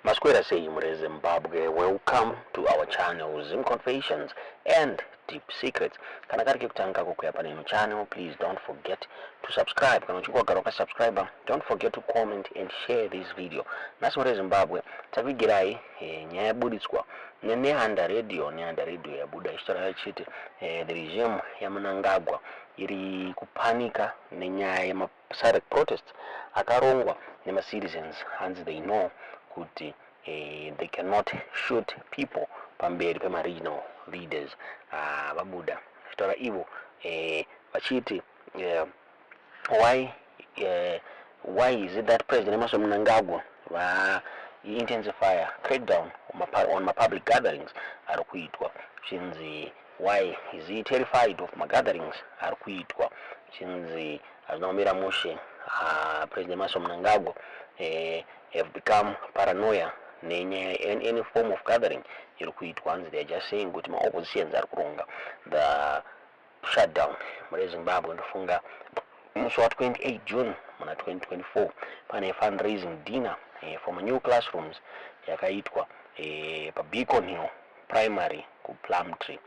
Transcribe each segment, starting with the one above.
Masquera say Zimbabwe, welcome to our channel Zim Confessions and Deep Secrets. Kana kari kutanga kukuya pane channel, please don't forget to subscribe. Kana uchingwa garoka subscriber, don't forget to comment and share this video. Nasi Zimbabwe, tavigirai nyaya yabuditswa nehanda radio yabuda ishtora chiti the regime ya Mnangagwa iri kupanika nenyaya yema Sadc protests akarongwa nema citizens hanzi they know kuti they cannot shoot people pamberi pema regional leaders vabuda shtora ivo vachiti why is it that President Emerson Mnangagwa intensify crackdown on my public gatherings ari kuitwa chinzi why is he terrified of my gatherings ari kuitwa chinzi azinomira mushe President Emerson Mnangagwa have become paranoia in any form of gathering iri kuitwa they are just saying kuti ma oppositions ari kuronga the shutdown muri Zimbabwe ndofunga musi wa 28 June muna 2024 pane fundraising dinner for new classrooms yakaitwa pa Beacon Hill primary ku Plumtree.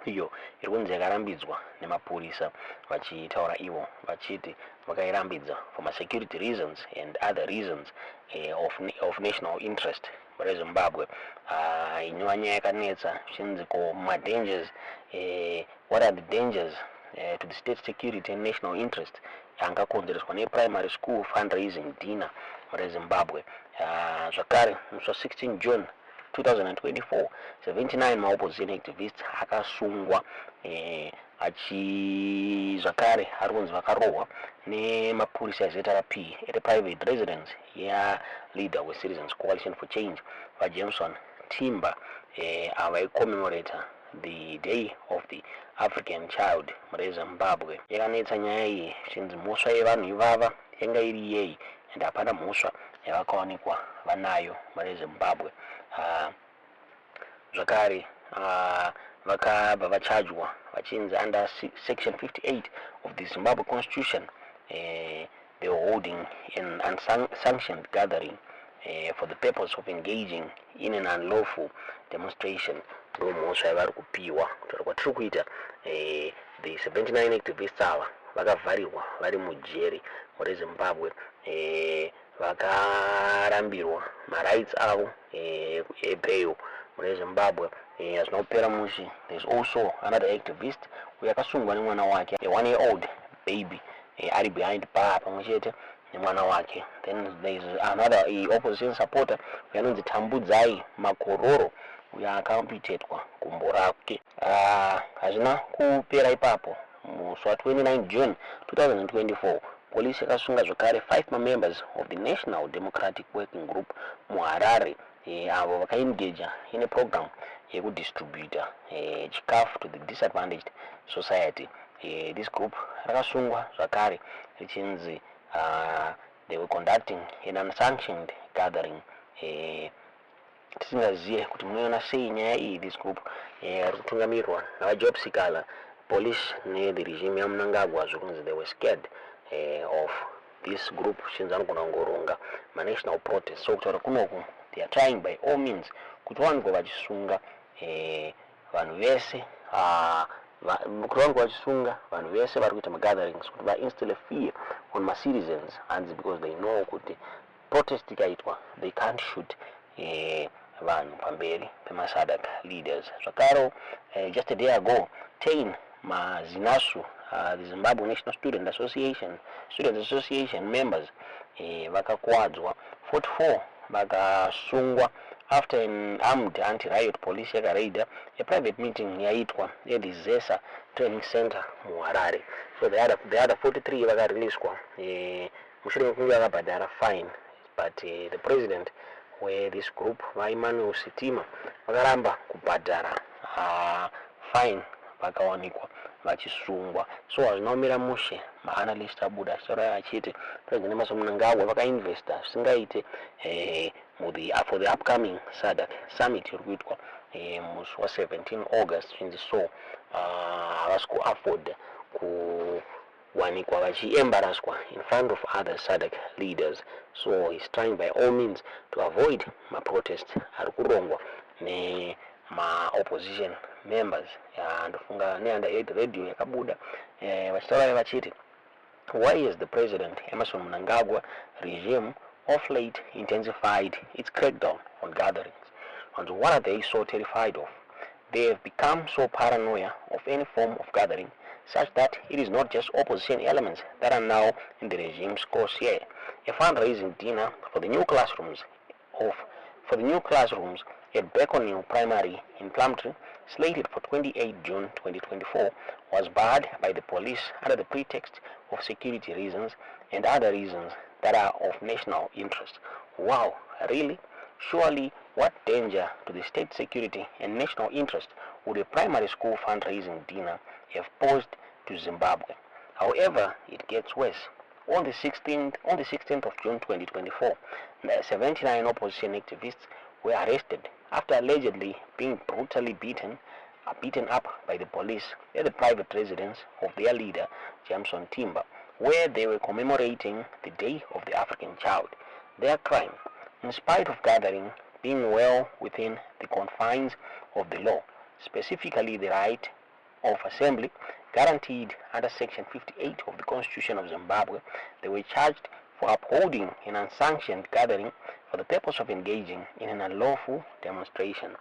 Iyo iri kunzi yakarambidzwa nemapurisa vachitaura ivo vachiti vakairambidza for my security reasons and other reasons of national interest muri Zimbabwe. Inova nyaya yakanetsa chinzi ko ma dangers, what are the dangers to the state security and national interest yangakonzereswa neprimary school fundraising dinner muri Zimbabwe. Zvakare musi wa 16 June 2024 79 maopposition activists akasungwa zvakare ari kunzi vakarohwa nemapurisa eZRP at a private residence leader we-Citizens Coalition for Change vaJameson Timber avaicommemorata the day of the African child muri Zimbabwe. Yakanetsa nyaya iyi chinzi mhosva yevanhu ivava yanga iri yei and hapana mhosva yavakawanikwa vanayo muri Zimbabwe. Zvakare vakabva vachajwa vachinzi under section 58 of the Zimbabwe constitution they were holding an unsanctioned gathering for the purpose of engaging in an unlawful demonstration. Ndo mhosva yavari kupiwa kutaura kwatiri kuita the 79 activists ava vakavharirwa vari mujeri muri Zimbabwe vakarambirwa marights avo ebail muri Zimbabwe. Azinopera mushi there's also another activist uyo akasungwa nemwana wake a 1-year-old baby ari behind bar pamwe chete nemwana wake. Then there's another opposition supporter uyo anonzi Tambudzai Makororo uyo akaamputetwa gumbo rake. Hazvina kupera ipapo. Musi wa 29 June 2024 polisi yakasunga zvakare 5 members of the National Democratic Working Group muHarare avo vakaengaja in a program yekudistributa chikafu to the disadvantaged society. This group rakasungwa zvakare richinzi they were conducting an unsanctioned gathering. Tisingazive kuti munoona sei nyaya iyi. This group rikutungamirirwa navaJob Sikala police the regime ya Mnangagwa zvokunzi they were scared of this group chinzi anogona kungoronga national protest. So kutaura kunoku they are trying by all means kuti vange vachisunga vanhu vese kuti vange vachisunga vanhu vese vari kuita magatherings kuti vainstill fear on my citizens hanzi because they know kuti protest ikaitwa they can't shoot vanhu pamberi pema Sadc leaders. Zvakaro just a day ago 10 mazinasu the Zimbabwe National Students Association members vakakwadzwa 44 vakasungwa after an armed anti-riot police yakaraida a private meeting yaitwa at the Zesa training center muHarare. So the other 43 vakareleaswa mushure mekunge vakabhadhara fine, but the president where this group vaEmmanuel Sitima vakaramba kubhadhara fine vakawanikwa vachisungwa. So hazvinomira mushe maanalyst abuda achitaura achiti President Emerson Mnangagwa vakainvesta zvisingaite for the upcoming Sadc summit iri kuitwa musi wa 17 August chinzi so havasi kuafford wanikwa vachiembaraswa in front of other Sadc leaders. So he's trying by all means to avoid ma-protests ari kurongwa nema-opposition members. Ndofunga neanda 8 radio yakabuda vachitaura vachiti, why has the president Emerson Mnangagwa regime of late intensified its crackdown on gatherings? And what are they so terrified of? They have become so paranoid of any form of gathering, such that it is not just opposition elements that are now in the regime's crosshairs. A fundraising dinner for the new classrooms at Beckoning Primary in Plumtree, slated for 28 June 2024, was barred by the police under the pretext of security reasons and other reasons that are of national interest. Wow, really? Surely, what danger to the state security and national interest would a primary school fundraising dinner have posed to Zimbabwe? However, it gets worse. On the 16th of June 2024, 79 opposition activists were arrested after allegedly being brutally beaten up by the police at the private residence of their leader, Jameson Timber, where they were commemorating the Day of the African Child. Their crime, in spite of gathering, being well within the confines of the law, specifically the right of assembly guaranteed under Section 58 of the Constitution of Zimbabwe, they were charged for upholding an unsanctioned gathering for the purpose of engaging in an unlawful demonstration.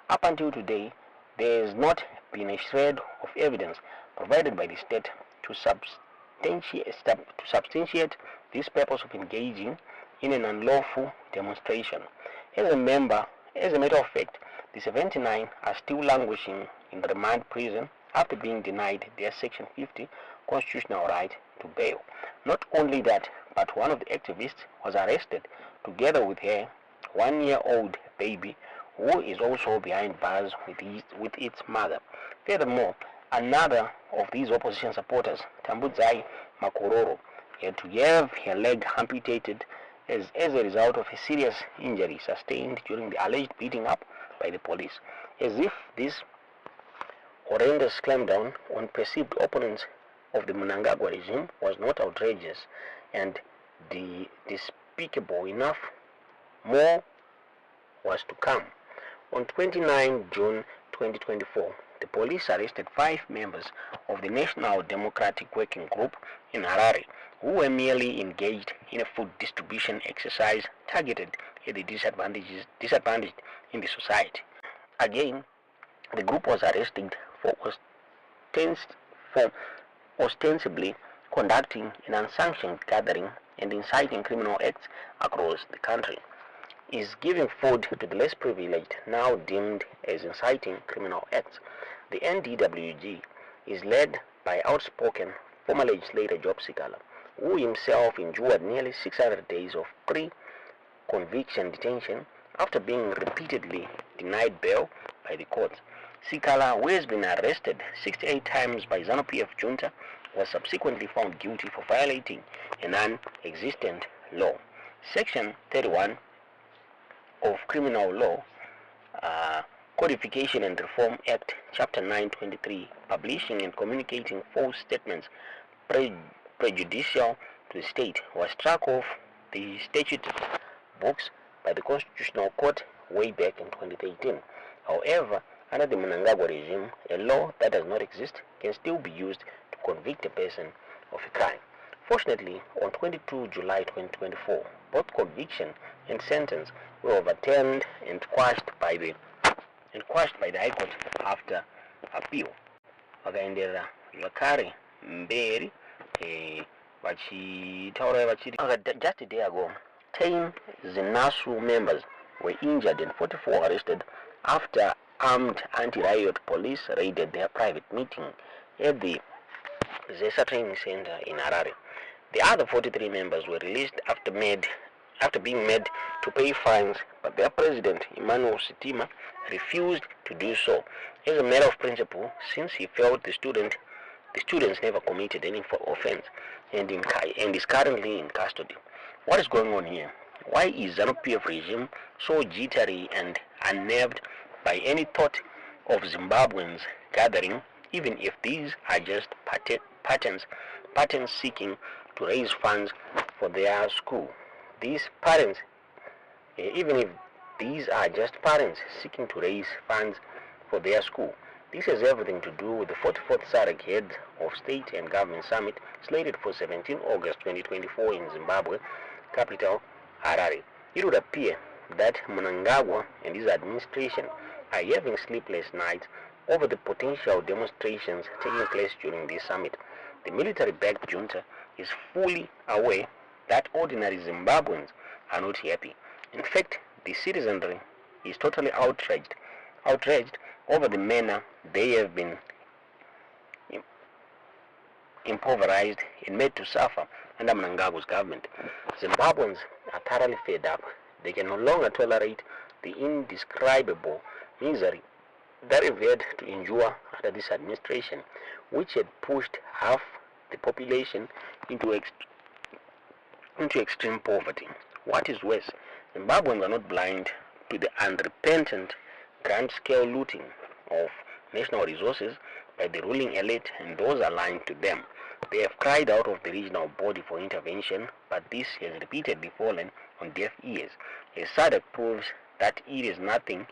Up until today, there has not been a shred of evidence provided by the state to substantiate this purpose of engaging in an unlawful demonstration. As a matter of fact, the 79 are still languishing in the remand prison after being denied their Section 50 constitutional right to bail. Not only that, but one of the activists was arrested together with her 1-year-old baby, who is also behind bars with its mother. Furthermore, another of these opposition supporters, Tambudzai Makororo, had to have her leg amputated as a result of a serious injury sustained during the alleged beating up by the police. As if this horrendous clampdown on perceived opponents of the Mnangagwa regime was not outrageous and despicable enough, more was to come. On 29 June 2024, the police arrested 5 members of the National Democratic Working Group in Harare, who were merely engaged in a food distribution exercise targeted at the disadvantaged in the society. Again, the group was arrested for ostensibly conducting an unsanctioned gathering and inciting criminal acts across the country. Is giving food to the less privileged now deemed as inciting criminal acts. The NDWG is led by outspoken former legislator Job Sikala, who himself endured nearly 600 days of pre-conviction detention after being repeatedly denied bail by the courts. Sikala, who has been arrested 68 times by ZANU-PF junta, was subsequently found guilty for violating a non-existent law. Section 31 of Criminal Law, Codification and Reform Act, Chapter 923, publishing and communicating false statements prejudicial to the state, was struck off the statute books by the Constitutional Court way back in 2018. However, under the Mnangagwa regime, a law that does not exist can still be used to convict a person of a crime. Fortunately, on 22 July 2024, both conviction and sentence were overturned and quashed by the High Court after appeal. Vakaenderera zvakare mberi vachitaura vachiti just a day ago, 10 ZNASU members were injured and 44 arrested after armed anti-riot police raided their private meeting at the Zesa Training Center in Harare. The other 43 members were released after being made to pay fines, but their president, Emmanuel Sitima, refused to do so as a matter of principle, since he felt the students never committed any offense and is currently in custody. What is going on here? Why is ZANU-PF regime so jittery and unnerved by any thought of Zimbabweans gathering, even if these are just patterns parents seeking to raise funds for their school. These parents, even if these are just parents seeking to raise funds for their school, this has everything to do with the 44th Sadc Head of State and Government Summit slated for 17 August 2024 in Zimbabwe, capital Harare. It would appear that Mnangagwa and his administration are having sleepless nights over the potential demonstrations taking place during this summit. The military-backed junta is fully aware that ordinary Zimbabweans are not happy. In fact, the citizenry is totally outraged over the manner they have been impoverished and made to suffer under Mnangagwa's government. Zimbabweans are thoroughly fed up. They can no longer tolerate the indescribable misery that they've had to endure under this administration, which had pushed half the population into extreme poverty. What is worse, Zimbabweans are not blind to the unrepentant grand-scale looting of national resources by the ruling elite and those aligned to them. They have cried out of the regional body for intervention, but this has repeatedly fallen on deaf ears. As Sadc proves that it is nothing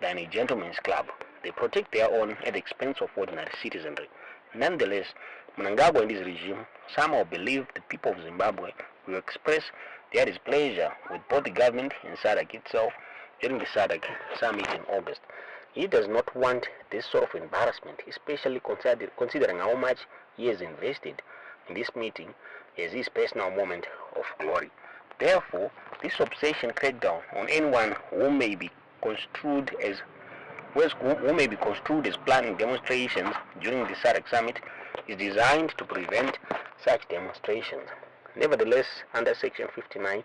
than a gentleman's club. They protect their own at the expense of ordinary citizenry. Nonetheless, Mnangagwa and his regime somehow believe the people of Zimbabwe will express their displeasure with both the government and Sadc itself during the Sadc summit in August. He does not want this sort of embarrassment, especially considering how much he has invested in this meeting as his personal moment of glory. Therefore, this obsession crackdown on anyone who may be construed as planning demonstrations during the Sadc summit is designed to prevent such demonstrations. Nevertheless, under Section 59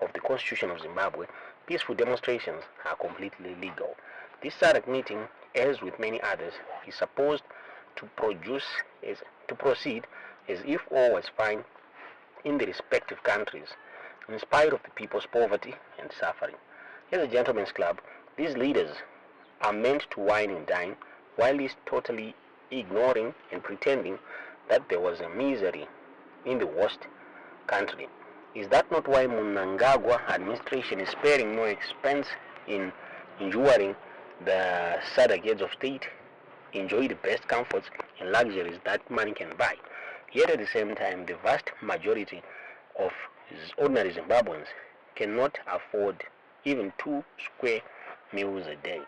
of the Constitution of Zimbabwe, peaceful demonstrations are completely legal. This Sadc meeting, as with many others, is supposed to proceed as if all was fine in the respective countries, in spite of the people's poverty and suffering. As a gentleman's club, these leaders are meant to wine and dine, while he's totally ignoring and pretending that there was a misery in the worst country. Is that not why Mnangagwa administration is sparing no expense in ensuring the Sadc heads of state enjoy the best comforts and luxuries that money can buy? Yet at the same time, the vast majority of ordinary Zimbabweans cannot afford even 2 square meals a day.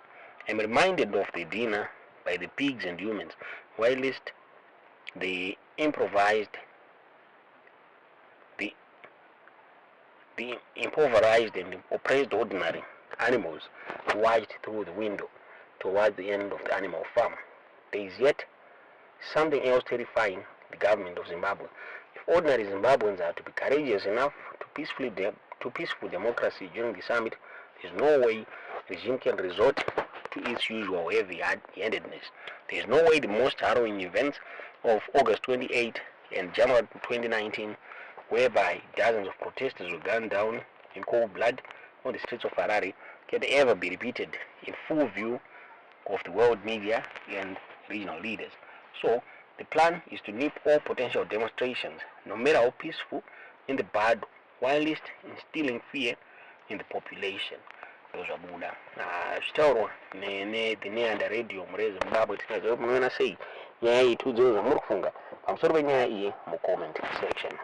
I'm reminded of the dinner by the pigs and humans, whilst the impoverished and oppressed ordinary animals watched through the window towards the end of the animal farm. There is yet something else terrifying the government of Zimbabwe. If ordinary Zimbabweans are to be courageous enough to peaceful democracy during the summit, there is no way the regime can resort to its usual heavy-handedness. There is no way the most harrowing events of August 28 and January 2019, whereby dozens of protesters were gunned down in cold blood on the streets of Harare, can ever be repeated in full view of the world media and regional leaders. So, the plan is to nip all potential demonstrations, no matter how peaceful, in the bud, whilst instilling fear in the population. Buda. Zvitaurwa neanda radio muri Zimbabwe tinazomuona sei nyaya iyi tudziro zvamuri kufunga pamusoro penyaya iyi mucomment section.